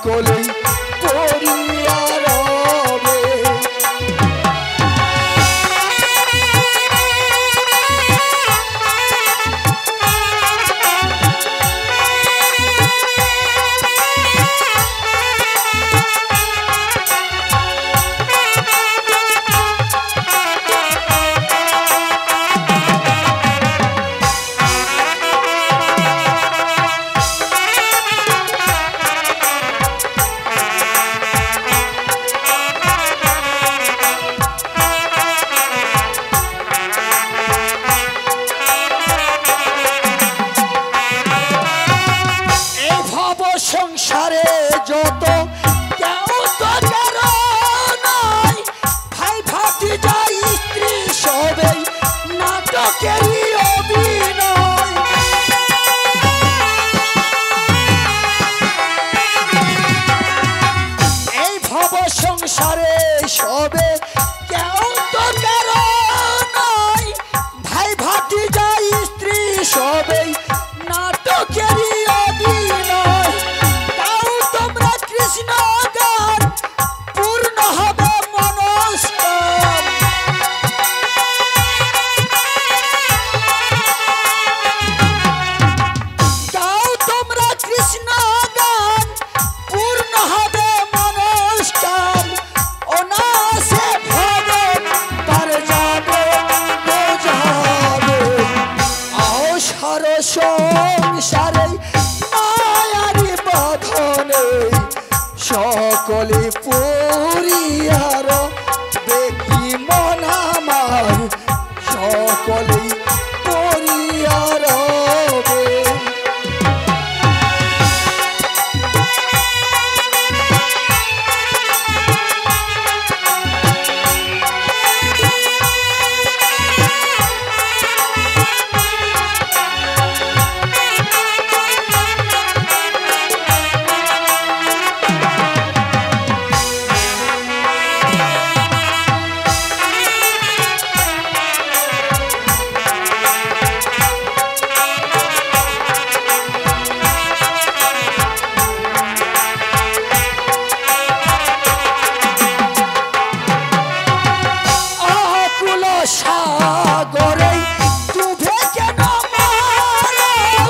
সকলেই পড়িয়া রবে। সংসারে যত কেউ তো কারো নাই, ভাই ভাতি যায় স্ত্রী সবেই নাটকেরই অভিনয়। এই ভব সংসারে সবে কেউ তো কারো নাই, ভাই ভাতি যায় স্ত্রী সবেই নাটকেরই অভিনয়। কৃষ্ণ গান পূর্ণ হবে মনস্কাম, গাও তোমরা কৃষ্ণ গান পূর্ণ হবে মনস্কাম। অনাসে ভাবে তার যাবে বোঝাবে, আও সার সংসারে মায়ারি বাঁধনে সকলে পরিয়ার দেখি মন আমার, সকলেই পরিয়ার সাগরে ডুবে কেন মারাও,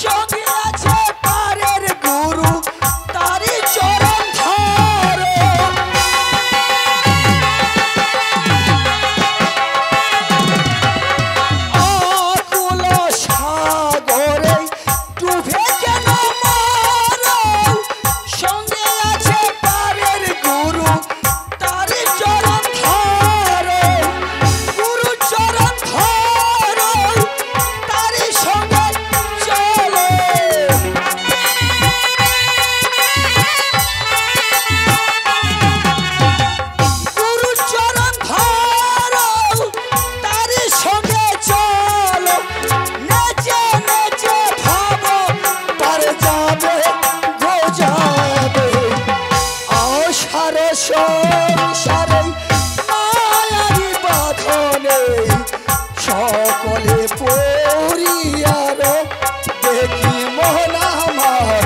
সঙ্গে আছে পারের গুরু তারি চরণ ধরো। আকুল সাগরে ডুবে কেন মারাও, সঙ্গে আছে পারের গুরু তারি চরণ ধরো। চরণ ধরো তারি সঙ্গে চলো, গুরু চরণ ধরো তারি সঙ্গে চলো। নেচে নেচে ভাবো তার যাবে গোজাবে, আও সার সংসারে মায়ারি বাঁধনে সকলে পরিয়ার দেখি মন আমার,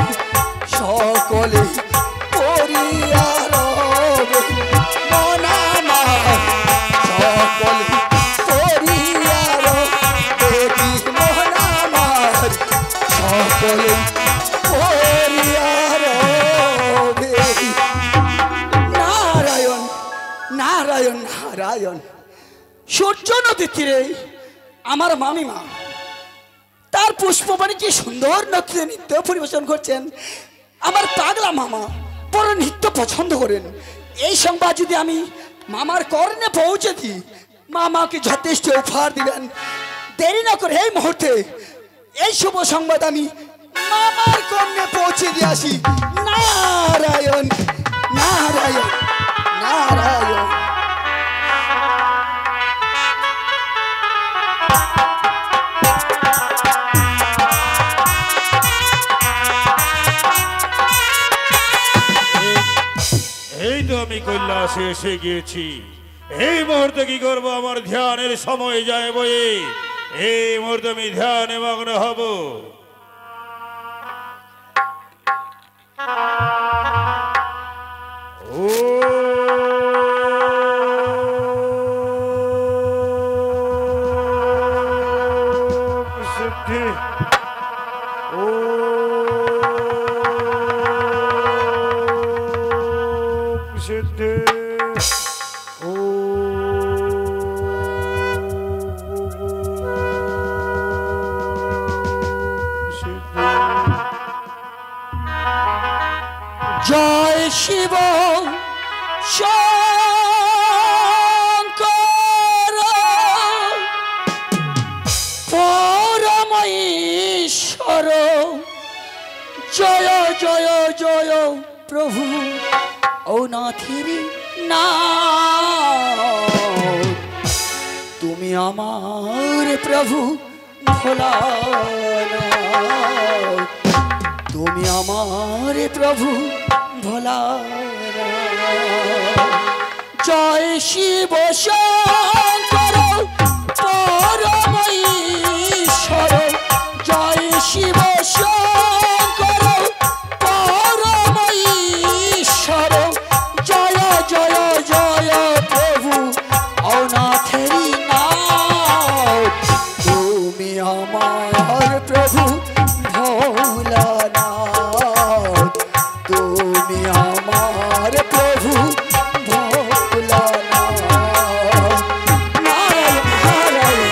সকলে পরিয়ার মন আমার, সকলে পরিয়ার দেখি মন আমার, সকলে পরিয়ার। নারায়ণ নারায়ণ নারায়ণ। সূর্য নদীর তীরে আমার মামিমা তার পুষ্পবাণী কি সুন্দর নৃত্য পরিবেশন করছেন। আমার পাগলা মামা বড় নৃত্য পছন্দ করেন। এই সংবাদ যদি আমি মামার কর্ণে পৌঁছে দিই, মামাকে যথেষ্ট উপহার দিবেন। দেরি না করে এই মুহূর্তে এই শুভ সংবাদ আমি মামার কর্ণে পৌঁছে দিয়ে আসি। নারায়ণ নারায়ণ নারায়ণ। এই তো আমি কৈলাসে এসে গিয়েছি। এই মুহূর্তে কি করবো? আমার ধ্যানের সময় যায় বয়ে। এই মুহূর্তে আমি ধ্যানে মগ্ন হব। সিদ্ধে ও সিদ্ধে। জয় শিব শঙ্কর পরম ঈশ্বর জয় জয় জয় প্রভু ও নাথের নাম তুমি আমার প্রভু ভোলানাথ তুমি আমার প্রভু ভোলানাথ জয় শিব শঙ্কর পরম ঈশ্বর জয় শিব শঙ্কর পরম ঈশ্বর জয় জয় জয় প্রভু অনাথেরি নাথ তুমি আমার প্রভু ভোলানাথ তুমি আমার প্রভু ভোলানাথ নারায়ণ নারায়ণ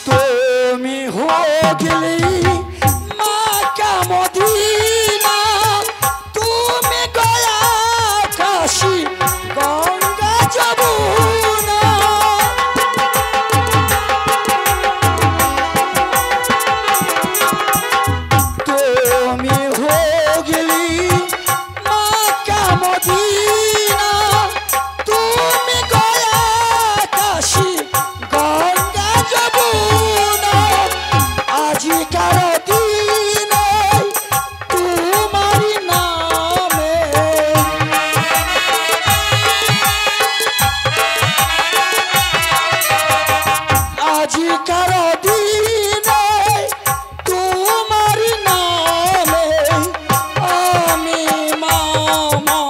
তুমি হোগলি মাকা মদিনা তুমি গয়া কাশী গঙ্গা যমুনা তুমি হোগলি মাকা মদিনা তুমি গয়া কাশী গঙ্গা যমুনা আজিকার দিনে তোমারি নামে আজিকার দিনে তোমারি নামে আমি মামা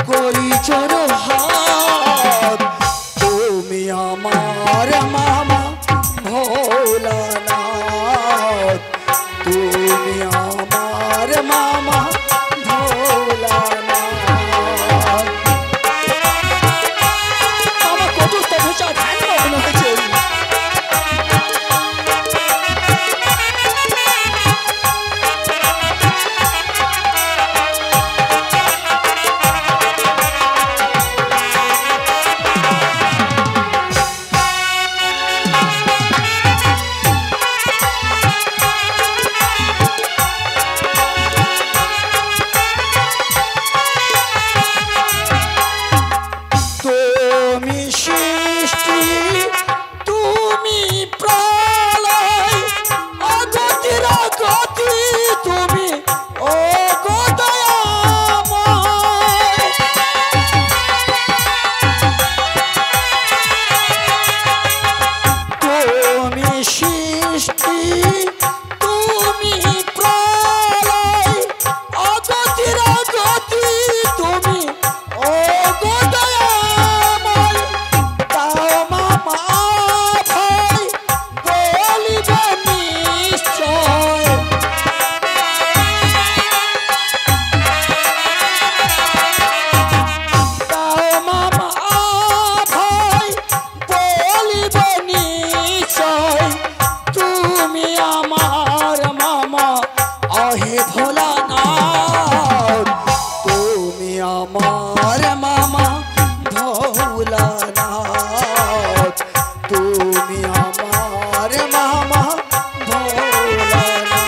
করি চর হাত তুমি আমার মামা ভোলানাথ তুমি আমার মামা ভোলানাথ মামা কত তপস্যা ধ্যান মগ্ন হয়েছে তুমি সৃষ্টি তুমি প্রলয় অগতির গতি তুমি ও দয়াময় তুমি সৃষ্টি তুমি প্রলয় অগতির গতি তুমি ও দয়াময় তাও মামা ভয় বলিব নিশ্চয় তাও মামা ভয় বলিব নিশ্চয় তুমি আমার মামা অহে ভোলানাথ তুমি আমার মামা ভোলানাথ তুমি আমার মামা ভোলানাথ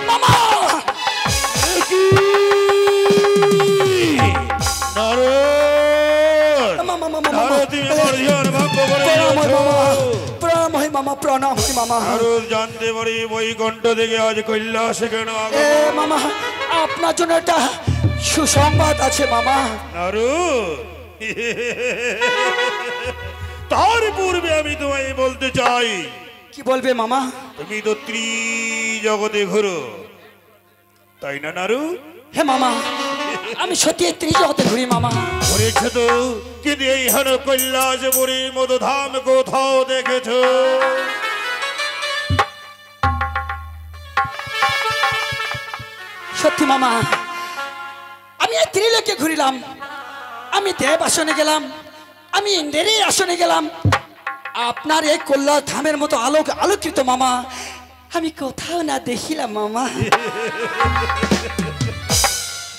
মামা কি আমার ধ্যান ভঙ্গ করে প্রণাম হয় মামা, দিয়েছো। প্রণাম হয় মামা, প্রণাম হয় মামা। আরো জানতে পারি বৈকুণ্ঠ থেকে আজ কৈলাসে কেন এ আগমন? মামা, আপনার জন্য একটা সুসংবাদ আছে মামা। নারু তার পূর্বে আমি তোমায় বলতে চাই, কি বলবে মামা? তুমি তো ত্রিজগতে ঘুরো, তাই না নারু? হে মামা, আমি সত্যি ত্রিজগতে ঘুরি মামা। ঘুরেছো তো, কিন্তু এই হেন কৈলাসপুরীর মতো ধাম কোথাও দেখেছো? সত্যি মামা, আমি এই ত্রিলোকে ঘুরিলাম। আমি দেব আসনে গেলাম, আমি ইন্দ্রের আসনে গেলাম। আপনার এই কল্যাণ ধামের মতো আলোকিত মামা আমি কোথাও না দেখিলাম মামা।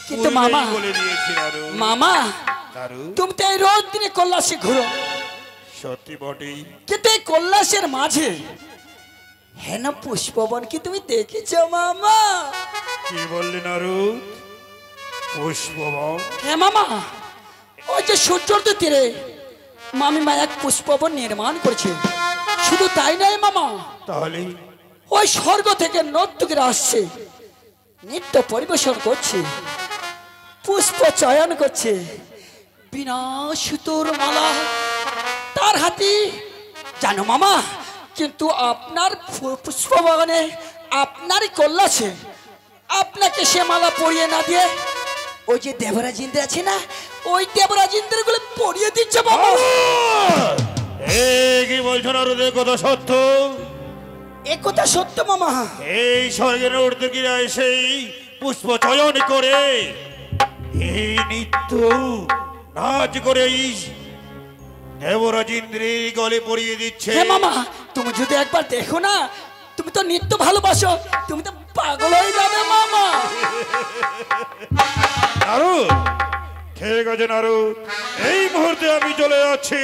কিন্তু মামা, পূর্বেই বলে দিয়েছি নারু। মামা নারু তুমি তো এই রোদ দিনে কৈলাসে ঘুরো, সত্যি বটেই। কিন্তু এই কৈলাসের মাঝে হেন পুষ্পবন কি তুমি দেখেছো মামা? কি বললি নারু? পুষ্পবন? হ্যাঁ মামা, ওই যে সূর্যর্ত তীরে মামিমা এক পুষ্পবন নির্মাণ করেছে। শুধু তাই নয় মামা, তাহলে ওই স্বর্গ থেকে নর্তকীরা আসছে, নৃত্য পরিবেশন করছে, পুষ্প চয়ন করছে, বিনা সুতোর মালা তার হাতে। জানো মামা, কিন্তু আপনার পুষ্পবাগানে, আপনারই কৈলাসে আপনাকে সে মালা পরিয়ে না দিয়ে ওই যে দেবরাজ ইন্দ্র আছে না, ওই দেবরাজ ইন্দ্র গুলো পরিয়ে দিচ্ছে বাবা। এ কি বলছো নারু? কথা সত্য? এ কথা সত্য মামা। এই স্বর্গের নর্তকীরা সেই পুষ্প চয়ন করে এই নিত্য নাচ করে এই দেবরাজ ইন্দ্রের গলে পরিয়ে দিচ্ছে। হ্যাঁ মামা, তুমি যদি একবার দেখো না, তুমি তো নৃত্য ভালোবাসো, তুমি তো পাগল হয়ে যাবে মামা। নারু, ঠিক আছে নারু, এই মুহূর্তে আমি চলে যাচ্ছি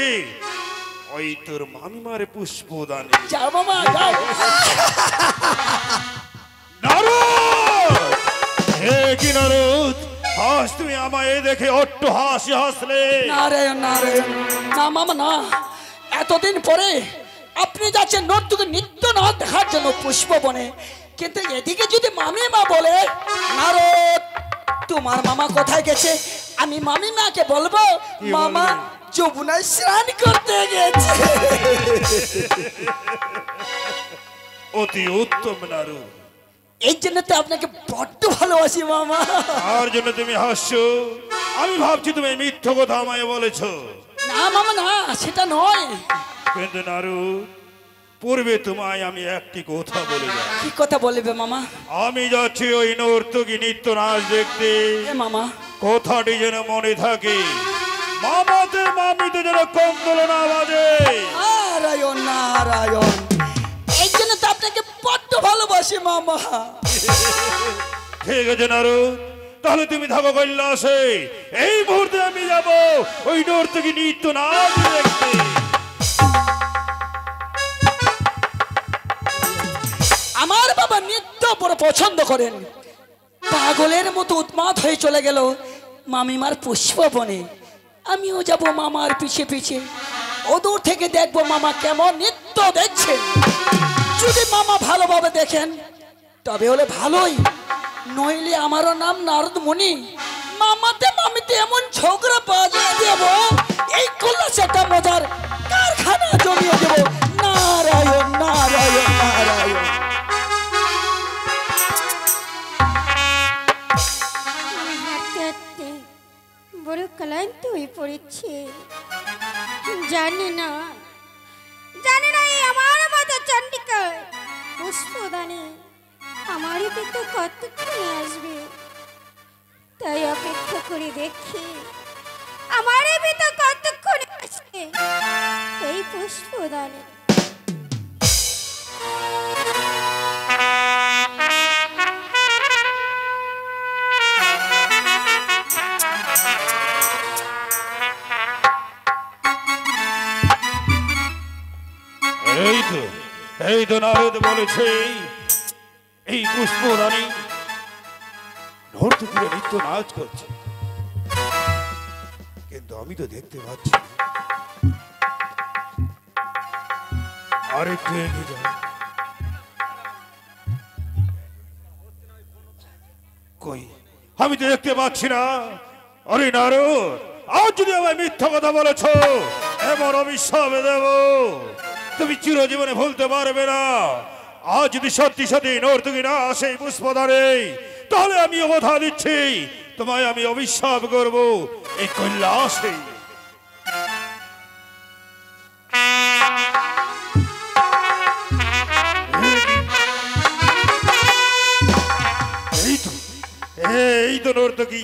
ওই তোর মামিমার পুষ্পদানে। যাও মামা, যাও। নারু, হে কি নারু, আজ তুমি আমায় দেখে অট্ট হাসি হাসলে। নারায়ণ নারায়ণ, না মামা না, এতদিন পরে আপনি যাচ্ছেন নর্তকী নৃত্য না দেখার জন্য পুষ্পবনে, কিন্তু এদিকে যদি মামিমা বলে নারদ তোমার মামা কোথায় গেছে, আমি মামিমাকে বলবো মামা যমুনায় স্নান করতে গেছে। অতি উত্তম নারু, এই জন্য তো আপনাকে বড্ড ভালোবাসি মামা। তার জন্য তুমি হাসছো? আমি ভাবছি তুমি মিথ্য কথা আমায় বলেছো। না মামা না, সেটা নয়। কিন্তু নারু, পূর্বে তোমায় আমি একটি কথা বলে যাই। কি কথা বলবে মামা? আমি যাচ্ছি ওই নর্তকী নৃত্য নাচ দেখতে। এ মামা, কথাটি যেন মনে থাকে, মামাতে মামিতে যেন কন্দল না বাজে। নারায়ণ নারায়ণ, এই জন্য তো আপনাকে বড্ড ভালোবাসি মামা। ঠিক আছে নারু, তাহলে তুমি থাকো কৈলাসে। এই মুহূর্তে আমি যাব ওই নর্তকী নৃত্য নাচ দেখতে। আমার বাবা নৃত্য বড় পছন্দ করেন, পাগলের মতো উন্মাদ হয়ে চলে গেল মামিমার পুষ্পবনে। আমিও যাব মামার পিছে পিছে, ওদূর থেকে দেখবো মামা কেমন নৃত্য দেখছেন। যদি মামা ভালোভাবে দেখেন তবে হলে ভালোই, নইলে আমারও নাম নারদ মুনি। মামাতে মামিতে এমন ঝগড়া বাজিয়ে দেব, এই কৈলাসে একটা মজার কারখানা জমিয়ে দেব। নারায়ণ নারায়ণ নারায়ণ। হাঁটতে হাঁটতে বড় ক্লান্ত হয়ে পড়েছে। জানি না এই আমার মতো চন্ডিকা পুষ্পদানে আমারই পিতা কতক্ষণে আসবে, তাই অপেক্ষা করে দেখি আমারই পিতা কতক্ষণে আসবে এই পুষ্পদানে। এই তো নারদ বলেছে এই পুষ্পদানি নর্তকীরা নৃত্য নাচ করছে, কিন্তু আমি তো দেখতে পাচ্ছি না। আর একটু এগিয়ে যাও। কই আমি তো দেখতে পাচ্ছি না। আরে নারদ, আজ যদি আমায় মিথ্যা কথা বলেছ, এমন অভিশাপ দেব তুমি চিরজীবনে ভুলতে পারবে না। আজ যদি সত্যি সত্যি নর্তকী না আসে পুষ্পধারে, তাহলে আমি কথা দিচ্ছি তোমায় আমি অভিশাপ করব এই কৈলাসে। এই তো নর্তকী,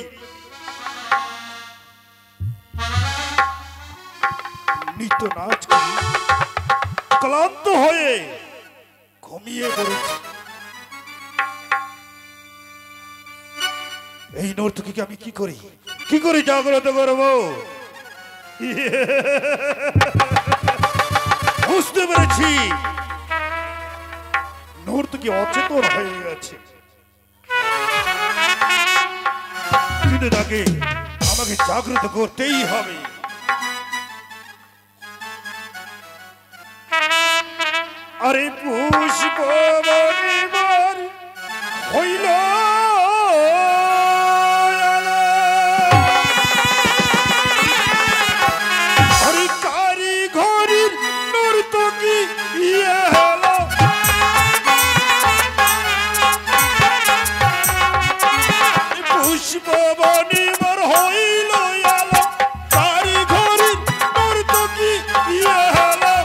নৃত্য নাচ করি ক্লান্ত হয়ে ঘুমিয়ে পড়েছে। এই নর্তকীকে আমি কি করে জাগ্রত করব? বুঝতে পেরেছি, নর্তকী অচেতন হয়ে গেছে, কিন্তু তাকে আমাকে জাগ্রত করতেই হবে। আরে পুষ্প বনিবার হইল আরে কারিগরির নর্তকী ইয়ে হলো। পুষ্প বনিবার হইল কারিগরির নর্তকী ইয়ে হলো।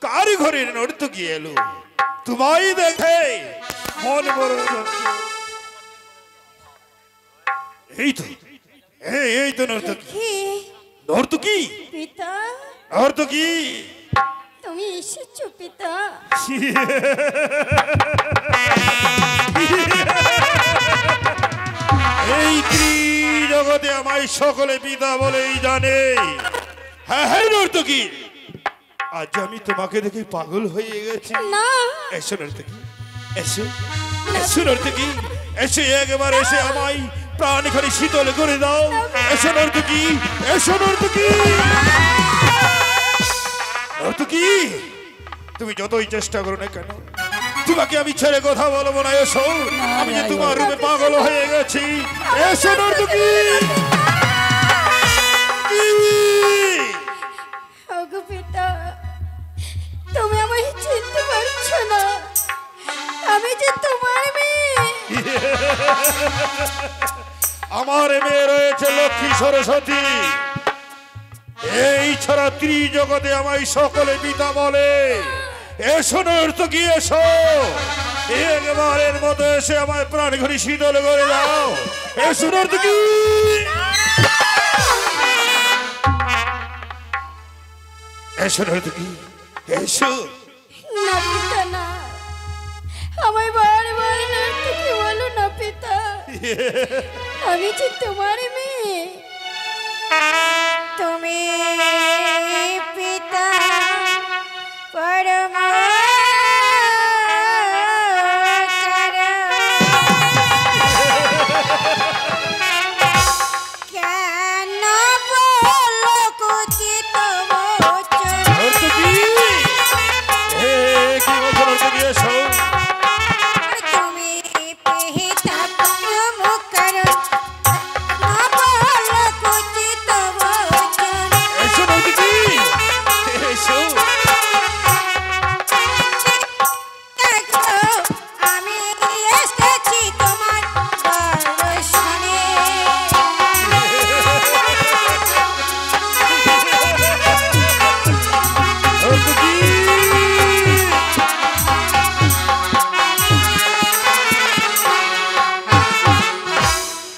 কারিগরের নর্তকী এলো, তোমায় দেখে মন বড় যাচ্ছে। এই তো নর্তকী পিতা, নর্তকী তুমি এসেছো পিতা। এই ত্রিজগতে আমায় সকলে পিতা বলেই জানে। হ্যাঁ নর্তকী, আজ আমি তোমাকে দেখে পাগল হয়ে গেছি। না, এসো নর্তকী, এসো নর্তকী, এসে একবার এসে আমায় প্রাণ খালি শীতল করে দাও। এসো নর্তকী, এসো নর্তকী। নর্তকী, তুমি যতই চেষ্টা করো না কেন, তোমাকে আমি ছেড়ে কথা বলবো না। এসো, আমি যে তোমার রূপে পাগল হয়ে গেছি। এসো নর্তকী। ওগো পিতা, তুমি আমায় চিনতে পারছো না, আমি যে তোমার মেয়ে। আমার মেয়ে রয়েছে লক্ষ্মী সরস্বতী। এই ছাড়া ত্রিজগতে আমায় সকলে পিতা বলে। এসো নর্তকী, এসো, একবারের মতো এসে আমায় প্রাণ ঘড়ি শীতল করে দাও। এসো নর্তকী। এসো নর্তকী, এসো। না পিতা না, আমায় বারবার নর্তকী বলো না পিতা, আমি যে তোমার মেয়ে। তুমি পিতা পরম কেন বলো কুচিত বচন। নর্তকী, কি বলছো নর্তকী? এসো। তুমি পিতা পরম করণ না বলো কুচিত বচন। এসো নর্তকী, এসো। দেখো আমি এসেছি তোমার দর্শনে। নর্তকী,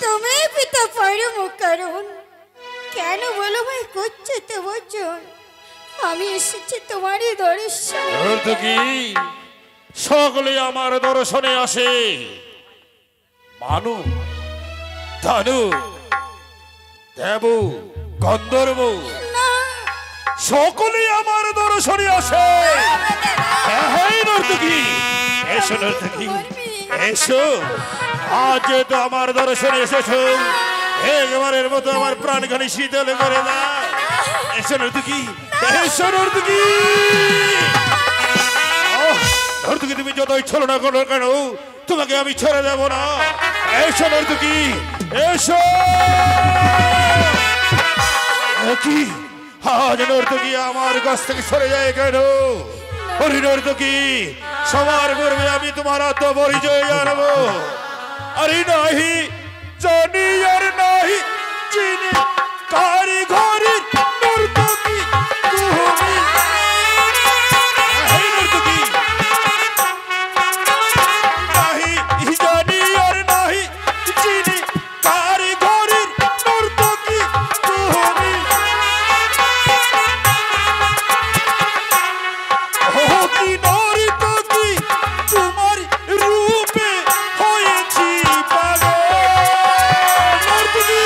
তুমি পিতা পরম করণ কেন বলো ভাই কুচিত বচন। আমি এসেছি তোমারই দর্শনে। নর্তকী, সকলে আমার দর্শনে আসে। মানু, ধানু, দেব, গন্ধর্ব সকলে আমার দর্শনে আসে। হ্যাঁ নর্তকী, এসো নর্তকী, এসো। আজ যেহেতু আমার দর্শনে এসেছো, একবারের মতো আমার প্রাণখানি শীতল করে দাও। এসো নর্তকী, এসো নর্তকী। নর্তকী, তুমি যতই ছলনা করো কেন, তোমাকে আমি ছেড়ে দেব না। এসো নর্তকী, এসো। কি আজ নর্তকী আমার কাছ থেকে সরে যায় কেন? হরি নর্তকী, সবার পূর্বে আমি তোমার আত্মপরিচয় জানাবো। আরে নাহি জানি আর নাহি চিনি, কারিগরি নর্তকী তুমি। এই নর্তকী, নাহি জানি আর নাহি চিনি, কারিগরি নর্তকী তুমি। কি নর্তকী, তোমার রূপে হয়েছি পাগল। নর্তকী,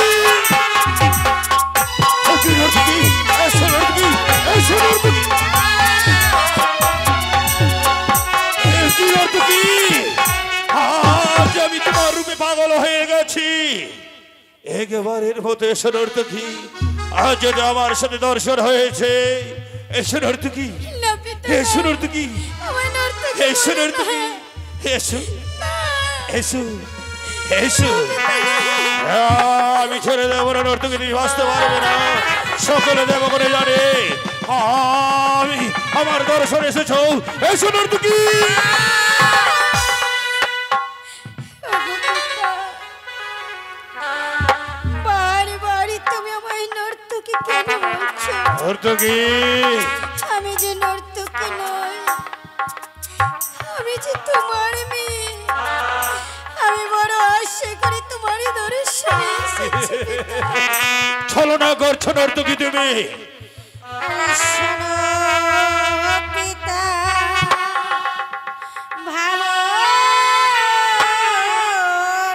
নর্তকী, এসো নর্তকী, এসো নর্তকী। কি নর্তকী, আজ আমি তোমার রূপে পাগল হয়ে গেছি। একবারের মতো এসো নর্তকী, আজ যদি আমার সাথে দর্শন হয়েছে। এসো নর্তকী, এসো নর্তকী, এসো নর্তকী, এসো, এসো, এসো। আমি ছেড়ে দেবো না নর্তকী, তুমি বাঁচতে পারবে না। সকলে দেব করে জানে আমি আমার দর্শন এসেছো। এসো নর্তকী। বাড়ি তুমি আমায় নর্তকী কেন বলছো? নর্তকী, আমি যে নর্তকী নই, আমি যে তোমার মেয়ে। আমি বড় আশা করে তোমার দর্শনে এসেছি। ছলনা করছো নর্তকী তুমি। শোনো পিতা, ভালো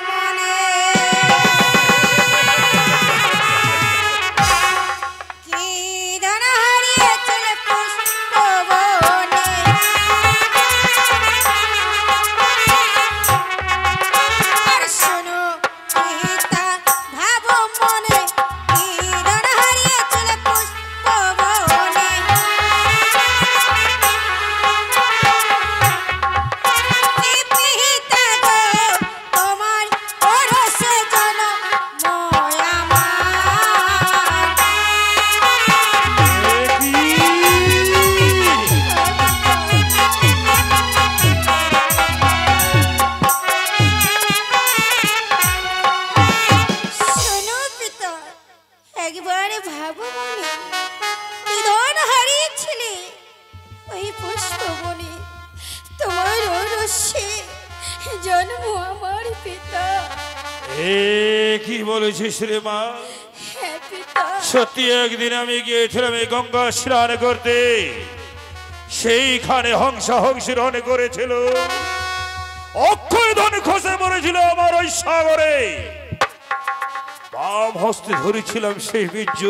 মনে কি ধন হারিয়েছিল পুষ্পবনে। আর শোনো পিতা, ভাবো মনে কি ধন হারিয়েছিল পুষ্পবনে। কি পিতা গো, তোমার পরশে জনময় আমার। শোনো পিতা, একবারে ভাবো মনে কি ধন হারিয়েছিলে ওই পুষ্পবনে। তোমার রসে জন্ম আমার পিতা। এ কি বলেছিস রে মা? হ্যাঁ পিতা, সত্যি একদিন আমি গিয়েছিলাম এই গঙ্গা স্নান করতে। সেইখানে হংসের হন করেছিল, অক্ষয় ধন খসে পড়েছিল আমার ওই সাগরে। বাম হস্তে ধরেছিলাম সেই বীর্য,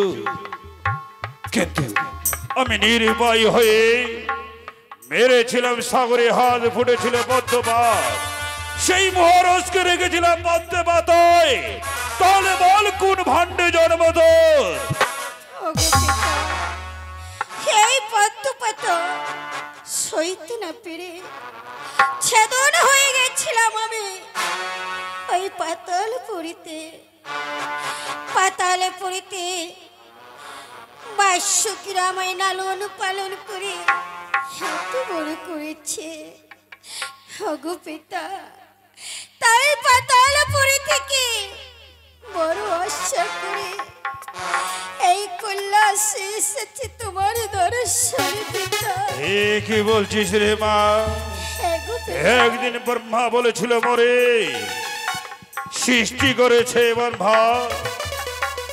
কিন্তু আমি নিরুপায় হয়ে মেরেছিলাম সাগরে। হাত ফুটেছিল পদ্মপাত, সেই মহারাজকে রেখেছিলাম পদ্মে পাতায়। তাহলে বল কোন ভাণ্ডে জন্ম তোর? ওগো পিতা, এই পদ্মপাত সইতে না পেরে ছেদন হয়ে গেছিলাম আমি ওই পাতালপুরীতে। পাতালপুরীতে বাস্যকীরা আমায় লালন পালন করে এত বড় করেছে। ওগো পিতা, তাই পাতালপুরী থেকে বড় আশা করে এই কৈলাসে এসেছি তোমার দর্শনে পিতা। এ কি বলছিস রে মা? হ্যাঁ গো পিতা। একদিন ব্রহ্মা বলেছিল মরে সৃষ্টি করেছে ব্রহ্মা,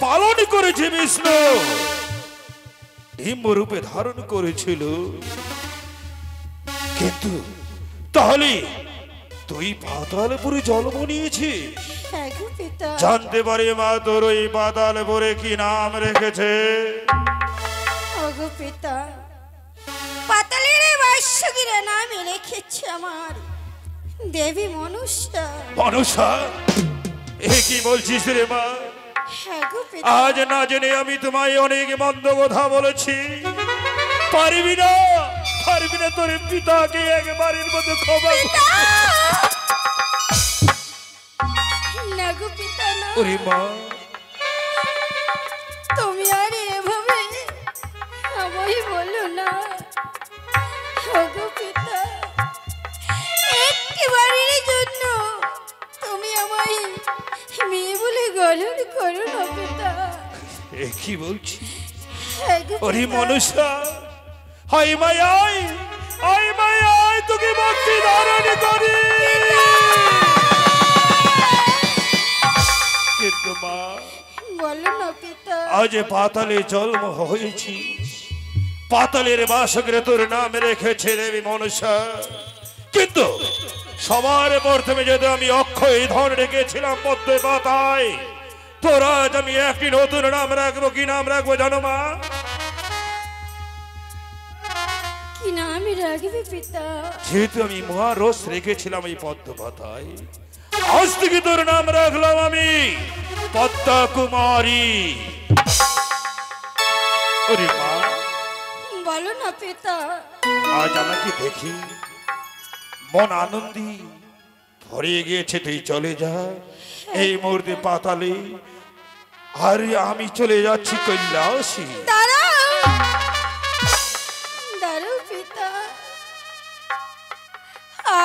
পালন করেছে বিষ্ণু, ডিম্ব রূপে ধারণ করেছিল। কিন্তু তাহলে তুই পাতালপুরে জন্ম নিয়েছিস? হ্যাঁ গো পিতা। জানতে পারি মা তোর ওই পাতালপুরে কি নাম রেখেছে? ওগো পিতা, পাতালের বাসগিরা নামে রেখেছে আমার দেবী মনুষ্যা। মনুষ্যা? এ কি বলছিস রে মা? হ্যাঁ গো পিতা। আজ না জেনে আমি তোমায় অনেক মন্দ কথা বলেছি। পারবি না, পারবি না তোর পিতাকে একবারের মতো ক্ষমা পিতা! না গো পিতা না, ওরে মা, তুমি আর এভাবে আমায় বলো না। ওগো পিতা, একটিবারের জন্য তুমি আমায় মেয়ে বলে গঠন করো না পিতা। এ কি বলছি? হ্যাঁ গো ওরে পিতা। মনুষ্যা, হাই মায়াই, আই মায়াই তোকে মুক্তি ধারণ করি। কিন্তু মা, বলো না পিতা। আজ পাতালে জন্ম হয়েছি, পাতালের বাসগৃহে তোর নাম রেখেছে দেবী মনুষ্যা। কিন্তু সবার প্রথমে যদি আমি অক্ষয় ধন রেখেছিলাম পদ্মে পাতায়, তোর আজ আমি একটি নতুন নাম রাখবো। কি নাম রাখবো জানো মা? কি নাম রাখবে পিতা? যেহেতু আমি মহারস রেখেছিলাম এই পদ্ম পাতায়, আজ থেকে তোর নাম রাখলাম আমি পদ্মা কুমারী। ওরে মা, বলো না পিতা। আজ আমাকে দেখি মন আনন্দী ভরিয়ে গিয়েছে। তুই চলে যা এই মুহূর্তে পাতালে, আর আমি চলে যাচ্ছি কৈলাসী। দাঁড়াও, দাঁড়াও পিতা।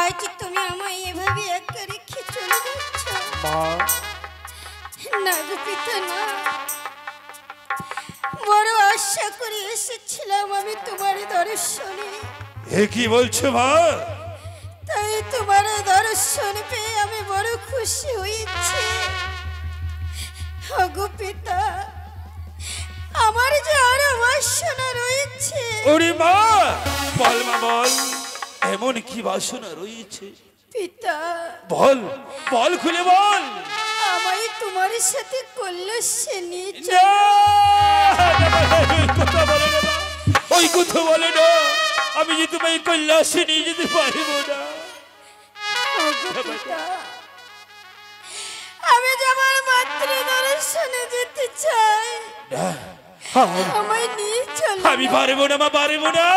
আজ তুমি আমায় এভাবে একা রেখে চলে যাচ্ছ? মা, না গো পিতা না, বড় আশা করে এসেছিলাম আমি তোমার দর্শনে। এ কি বলছো মা? তাই তোমার দর্শন পেয়ে আমি বড় খুশি হয়েছি। ওগো পিতা, আমার যে আরো বাসনা রয়েছে। ওরে মা, বল মা বল, এমন কি বাসনা রয়েছে? পিতা, বল বল, খুলে বল। আমায় তোমার সাথে কৈলাসে নিয়ে না, চলো। ওই কথা বলে না মা, ওই কথা বলে না। আমি যে তোমায় কৈলাসে নিয়ে যেতে পারবো না। ওগো পিতা, আমি যে আমার মাতৃ দর্শনে যেতে চাই। না, আমায় নিয়ে চলো। আমি পারবো না মা, পারবো না।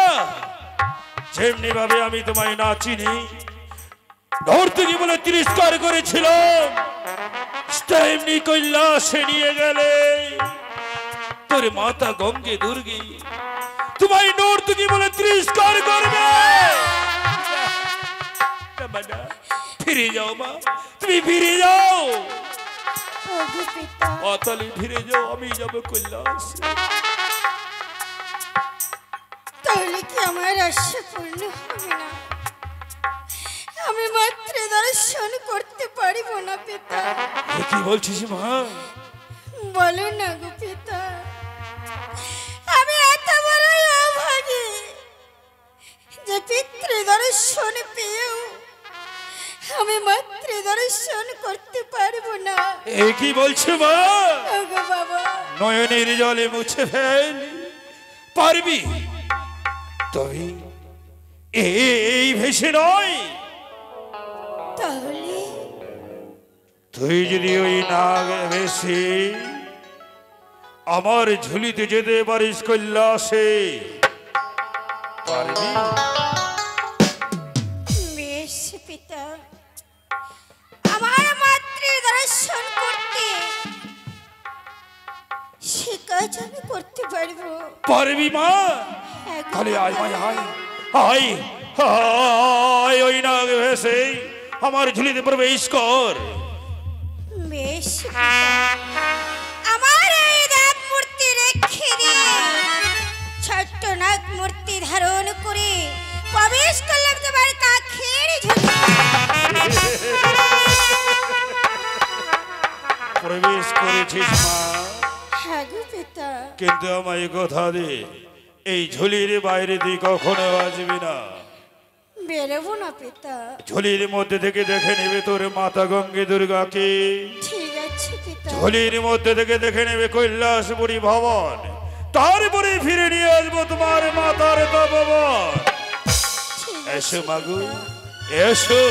যেমনি ভাবে আমি তোমায় না চিনি, নর্তকী বলে তিরস্কার করেছিলাম, তেমনি কৈলাসে নিয়ে গেলে তোর মাতা গঙ্গে দুর্গে তোমায় নর্তকী বলে তিরস্কার করবে। ফিরে যাও মা, তুমি ফিরে যাও। ওগো পিতা, পাতালে ফিরে যাও, আমি যাবো কৈলাসে। তাহলে কি আমার আশা পূর্ণ হবে না? আমি মাত্র দর্শন করতে পারিব না পিতা? এ কি বলছিস মা? বলো না গো পিতা। আমি এত বড় অভাগী যে পিতৃ দর্শন পেয়েও আমি মাত্র দর্শন করতে পারবো না। এ কি বলছো মা? ওগো বাবা, নয়নের জলে মুছে ফেল, পারবি? তবে এই ভেসে নয়, তাহলে তুই যদি ওই নাগ ভেসে আমার ঝুলিতে যেতে পারিস কৈলাসে, পারবি? বেশ পিতা, আমার মাতৃ দর্শন করতে সে কাজ আমি করতে পারবো। পারবি মা? হ্যাঁ গো তাহলে আয় বাবা। মায়, আয় আয়, আয় ওই নাগ ভেসে আমার ঝুলিতে প্রবেশ কর। বেশ পিতা, আমার এই নাগ মূর্তি রেখে দিয়ে ছোট্ট নাগ মূর্তি ধারণ করে প্রবেশ করলাম তোমার কাখের ঝুলি। প্রবেশ করেছিস মা, হ্যাঁ গো পিতা। কিন্তু আমায় কথা দে, এই ঝুলির বাইরে তুই কখনো আসবি না। বেরোবো না পিতা। ঝুলির মধ্যে থেকে দেখে নেবে তোর মাতা গঙ্গে দুর্গাকে, ঠিক আছে পিতা। ঝুলির মধ্যে থেকে দেখে নেবে কৈলাসপুরী ভবন, তারপরে ফিরে নিয়ে আসবো তোমার মাতার তপবন। ঠিক আছে এসো পিতা। মাগু, এসো।